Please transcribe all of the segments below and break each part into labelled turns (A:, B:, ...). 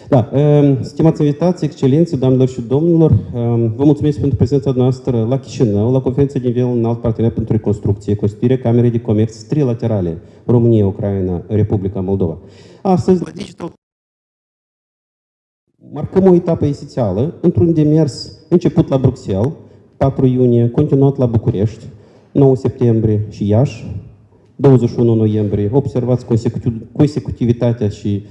A: Da, stimați invitați, excelențe, doamnelor și domnilor, vă mulțumesc pentru prezența noastră la Chișinău, la conferința de nivel înalt partener pentru reconstrucție, constituirea Camerei de Comerț trilaterale, România, Ucraina, Republica Moldova. Astăzi, la Digital, marcăm o etapă esențială într-un demers început la Bruxelles, 4 iunie, continuat la București, 9 septembrie și Iași, 21 noiembrie. Observați consecutivitatea și,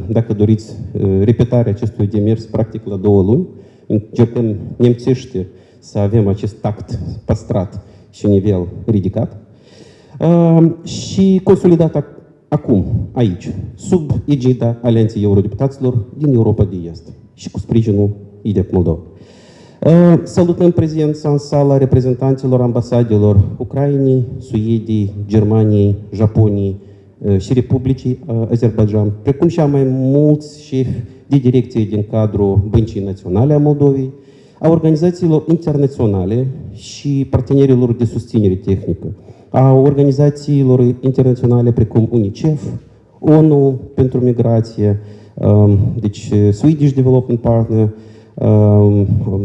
A: dacă doriți, repetarea acestui demers practic la 2 luni. Încercăm nemțește să avem acest tact păstrat și nivel ridicat. Și consolidat acum, aici, sub egida Alianței Eurodeputaților din Europa de Est și cu sprijinul IDEP Moldova. Salutăm prezența în sala reprezentanților ambasadelor Ucrainei, Suediei, Germaniei, Japoniei și Republicii Azerbaidjan, precum și a mai mulți șefi de direcție din cadrul Băncii Naționale a Moldovei, a organizațiilor internaționale și partenerilor de susținere tehnică, a organizațiilor internaționale precum UNICEF, ONU pentru migrație, deci Swedish Development Partner,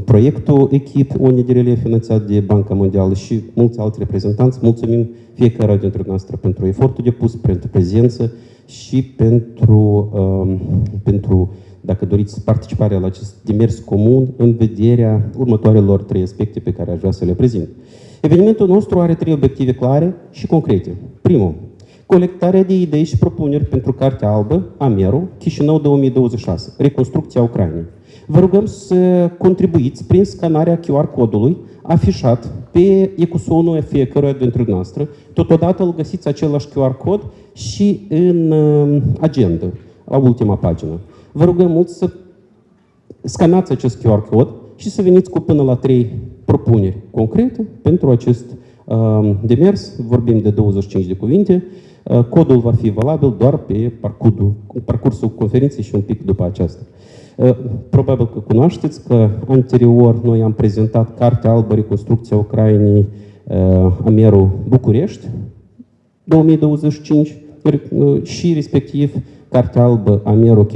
A: proiectul echip ONDRL finanțat de Banca Mondială și mulți alți reprezentanți. Mulțumim fiecare dintre noastre pentru efortul depus, pentru prezență și pentru, dacă doriți, participarea la acest demers comun în vederea următoarelor 3 aspecte pe care aș vrea să le prezint. Evenimentul nostru are 3 obiective clare și concrete. Primul, colectarea de idei și propuneri pentru Cartea Albă, AMERU, Chișinău 2026, reconstrucția Ucrainei. Vă rugăm să contribuiți prin scanarea QR codului afișat pe ecusonul fiecăruia dintre noastre. Totodată îl găsiți același QR cod și în agenda, la ultima pagină. Vă rugăm mult să scanați acest QR cod și să veniți cu până la 3 propuneri concrete pentru acest demers. Vorbim de 25 de cuvinte. Codul va fi valabil doar pe parcursul conferinței și un pic după aceasta. Probabil că cunoașteți că anterior noi am prezentat Cartea Albă, Reconstrucția Ucrainei, AMERU București 2025 și respectiv Cartea Albă, AMERU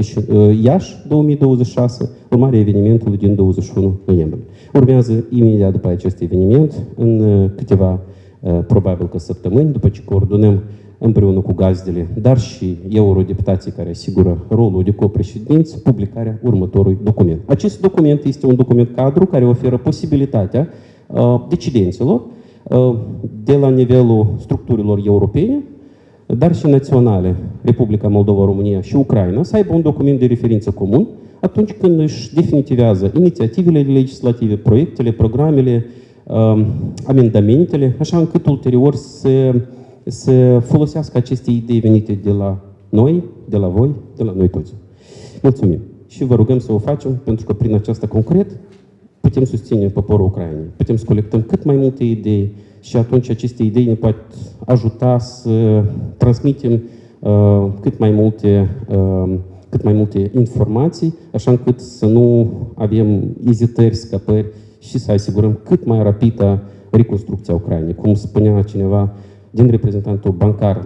A: Iași 2026, urmarea evenimentului din 21 noiembrie. Urmează imediat după acest eveniment, în câteva, probabil că săptămâni, după ce coordonăm împreună cu gazdele, dar și eurodeputații care asigură rolul de copreședinți, publicarea următorului document. Acest document este un document cadru care oferă posibilitatea decidenților de la nivelul structurilor europene, dar și naționale, Republica Moldova, România și Ucraina, să aibă un document de referință comun atunci când își definitivează inițiativele legislative, proiectele, programele, amendamentele, așa încât ulterior să folosească aceste idei venite de la noi, de la voi, de la noi toți. Mulțumim! Și vă rugăm să o facem, pentru că prin aceasta concret putem susține poporul Ucrainei, putem să colectăm cât mai multe idei și atunci aceste idei ne pot ajuta să transmitem cât mai multe informații, așa încât să nu avem ezitări, scăpări și să asigurăm cât mai rapidă reconstrucția Ucrainei. Cum spunea cineva din reprezentantul bancar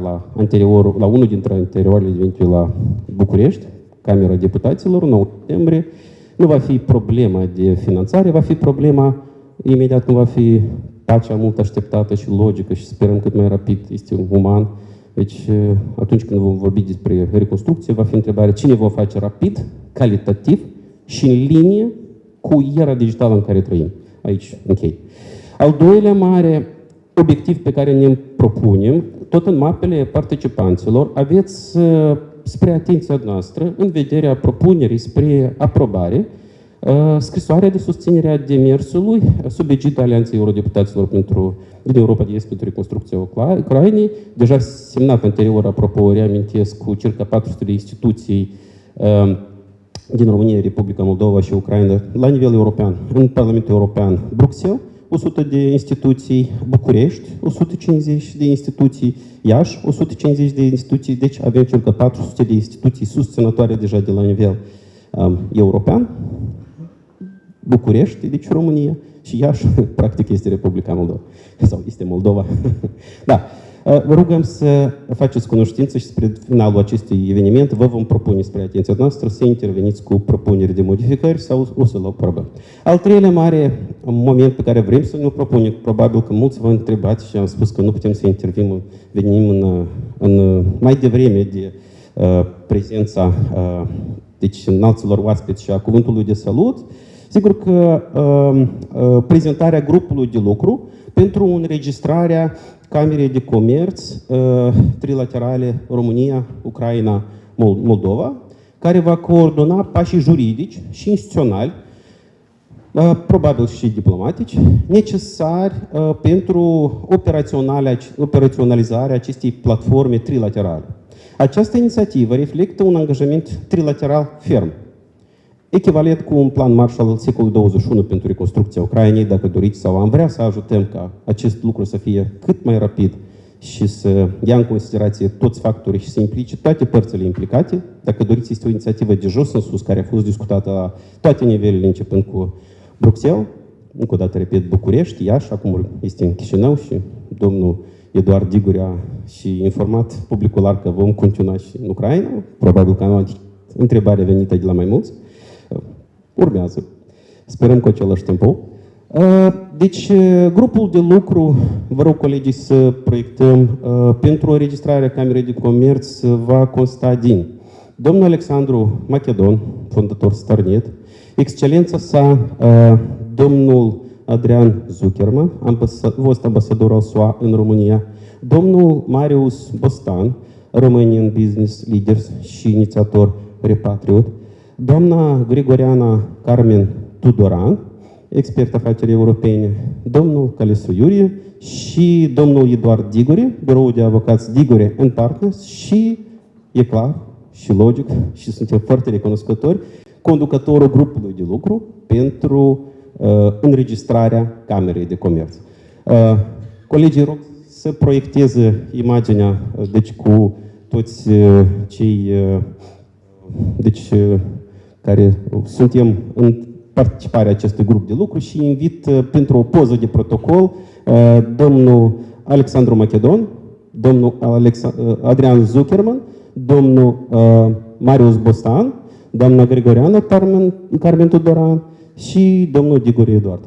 A: la unul dintre anterioarele evenimente la București, Camera Deputaților, 9 septembrie, nu va fi problema de finanțare, va fi problema, imediat nu va fi pacea mult așteptată și logică și sperăm cât mai rapid, este uman. Deci, atunci când vom vorbi despre reconstrucție, va fi întrebarea cine va face rapid, calitativ și în linie cu era digitală în care trăim. Aici închei. Al doilea mare obiectiv pe care ne propunem, tot în mapele participanților, aveți spre atenția noastră, în vederea propunerii spre aprobare, scrisoarea de susținere a demersului sub egida Alianței Eurodeputaților din Europa de Est pentru reconstrucția Ucrainei, deja semnat anterior, apropo, reamintesc, cu circa 400 de instituții din România, Republica Moldova și Ucraina la nivel european, în Parlamentul European, Bruxelles, 100 de instituții, București, 150 de instituții, Iași, 150 de instituții, deci avem circa 400 de instituții susținătoare deja de la nivel european, București, deci România, și Iași, practic, este Republica Moldova. Sau este Moldova. Da. Vă rugăm să faceți cunoștință și spre finalul acestui eveniment vă vom propune spre atenția noastră să interveniți cu propuneri de modificări sau o să luăm probă. Al treilea mare moment pe care vrem să ne propunem, probabil că mulți vă întrebați și am spus că nu putem să venim mai devreme de prezența deci înalților oaspeți și a cuvântului de salut. Sigur că prezentarea grupului de lucru pentru înregistrarea Camerei de Comerț trilaterale România, Ucraina, Moldova, care va coordona pașii juridici și instituționali, probabil și diplomatici, necesari pentru operaționalizarea acestei platforme trilaterale. Această inițiativă reflectă un angajament trilateral ferm, echivalent cu un plan Marshall al secolului 21 pentru reconstrucția Ucrainei, dacă doriți, sau am vrea să ajutăm ca acest lucru să fie cât mai rapid și să ia în considerație toți factorii și să implice toate părțile implicate. Dacă doriți, este o inițiativă de jos în sus, care a fost discutată la toate nivelele, începând cu Bruxelles, încă o dată repet, București, Iași, acum este în Chișinău și domnul Eduard Digur a și informat publicul larg că vom continua și în Ucraina, probabil că am întrebare venită de la mai mulți. Urmează. Sperăm cu același tempo. Deci, grupul de lucru, vă rog colegii să proiectăm, pentru înregistrarea Camerei de Comerț va consta din domnul Alexandru Macedon, fondator Starnet, excelența sa, domnul Adrian Zuckerman, fost ambasador al SUA în România, domnul Marius Bostan, Romanian Business Leaders și inițiator Repatriot, doamna Grigoriana Carmen Tudoran, expert afaceri europene, domnul Calesu Iurie și domnul Eduard Digore, biroul de avocați Digore & Partners și, e clar și logic, și suntem foarte recunoscători, conducătorul grupului de lucru pentru înregistrarea Camerei de Comerț. Colegii rog să proiecteze imaginea, deci cu toți cei care suntem în participarea acestui grup de lucru și invit pentru o poză de protocol domnul Alexandru Macedon, domnul Adrian Zuckerman, domnul Marius Bostan, doamna Grigoriana Carmen Tudoran și domnul Digore Eduard.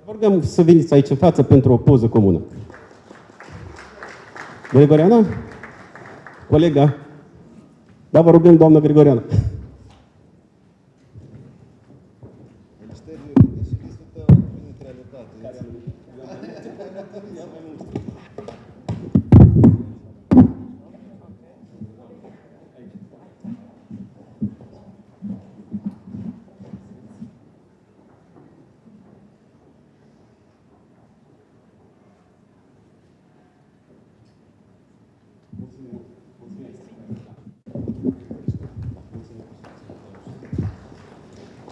A: Vă rugăm să veniți aici în față pentru o poză comună. Grigoriana? Colega? Da, vă rugăm, doamna Grigoriana.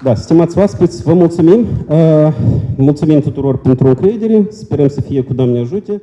A: Da, stimați oaspeți, vă mulțumim. Mulțumim tuturor pentru încredere. Sperăm să fie cu Doamne ajute.